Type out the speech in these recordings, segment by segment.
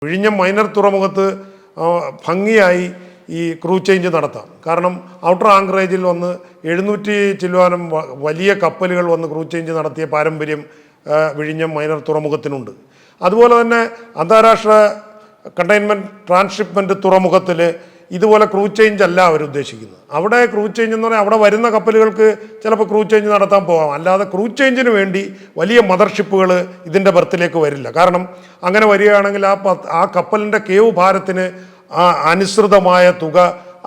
വിഴിഞ്ഞം മൈനർ തുറമുഖത്ത് ഭംഗിയായി ഈ ക്രൂ ചേഞ്ച് നടത്താം. കാരണം ഔട്ടർ ആങ്കറേജിൽ വന്ന് 700 ചില്ലുവാനും വലിയ കപ്പലുകൾ വന്ന് ക്രൂ ചേഞ്ച് നടത്തിയ പാരമ്പര്യം വിഴിഞ്ഞം മൈനർ തുറമുഖത്തിനുണ്ട്. അതുപോലെ തന്നെ അന്താരാഷ്ട്ര കണ്ടെയ്ൻമെൻറ്റ് ട്രാൻസ്ഷിപ്മെൻറ്റ് തുറമുഖത്തിൽ ഇതുപോലെ ക്രൂ ചേഞ്ച് അല്ല അവരുദ്ദേശിക്കുന്നത്. അവിടെ ക്രൂ ചേഞ്ച് എന്ന് പറഞ്ഞാൽ അവിടെ വരുന്ന കപ്പലുകൾക്ക് ചിലപ്പോൾ ക്രൂ ചേഞ്ച് നടത്താൻ പോകാം. അല്ലാതെ ക്രൂ ചേഞ്ചിന് വേണ്ടി വലിയ മദർഷിപ്പുകൾ ഇതിൻ്റെ ബർത്തിലേക്ക് വരില്ല. കാരണം അങ്ങനെ വരികയാണെങ്കിൽ ആ കപ്പലിൻ്റെ കേവ് ഭാരത്തിന് അനുസൃതമായ തുക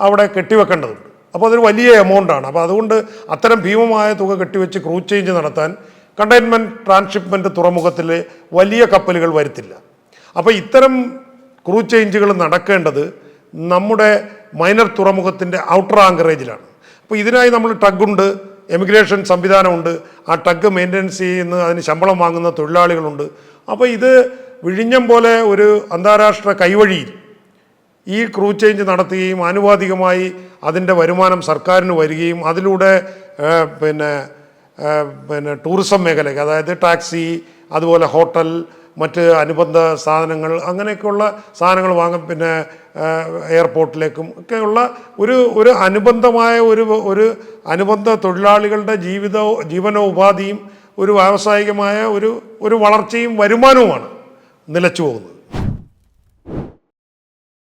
അവിടെ കെട്ടിവെക്കേണ്ടതുണ്ട്. അപ്പോൾ അതൊരു വലിയ എമൗണ്ടാണ്. അപ്പോൾ അതുകൊണ്ട് അത്തരം ഭീമമായ തുക കെട്ടിവെച്ച് ക്രൂ ചേഞ്ച് നടത്താൻ കണ്ടെയ്ൻമെൻറ്റ് ട്രാൻസ്ഷിപ്മെൻറ്റ് തുറമുഖത്തിൽ വലിയ കപ്പലുകൾ വരുത്തില്ല. അപ്പോൾ ഇത്തരം ക്രൂ ചേഞ്ചുകൾ നടക്കേണ്ടത് നമ്മുടെ മൈനർ തുറമുഖത്തിൻ്റെ ഔട്ടർ ആങ്കറേജിലാണ്. അപ്പോൾ ഇതിനായി നമ്മൾ ടഗ്ഗുണ്ട്, എമിഗ്രേഷൻ സംവിധാനമുണ്ട്, ആ ടഗ് മെയിൻ്റനൻസ് ചെയ്യുന്ന അതിന് ശമ്പളം വാങ്ങുന്ന തൊഴിലാളികളുണ്ട്. അപ്പോൾ ഇത് വിഴിഞ്ഞം പോലെ ഒരു അന്താരാഷ്ട്ര കൈവഴിയിൽ ഈ ക്രൂ ചേഞ്ച് നടത്തുകയും ആനുപാതികമായി അതിൻ്റെ വരുമാനം സർക്കാരിന് വരികയും അതിലൂടെ പിന്നെ ടൂറിസം മേഖലയ്ക്ക്, അതായത് ടാക്സി, അതുപോലെ ഹോട്ടൽ, മറ്റ് അനുബന്ധ സാധനങ്ങൾ, അങ്ങനെയൊക്കെയുള്ള സാധനങ്ങൾ വാങ്ങും, പിന്നെ എയർപോർട്ടിലേക്കും ഒക്കെയുള്ള ഒരു അനുബന്ധമായ ഒരു അനുബന്ധ തൊഴിലാളികളുടെ ജീവനോപാധിയും ഒരു വ്യാവസായികമായ ഒരു വളർച്ചയും വരുമാനവുമാണ് നിലച്ചു പോകുന്നത്.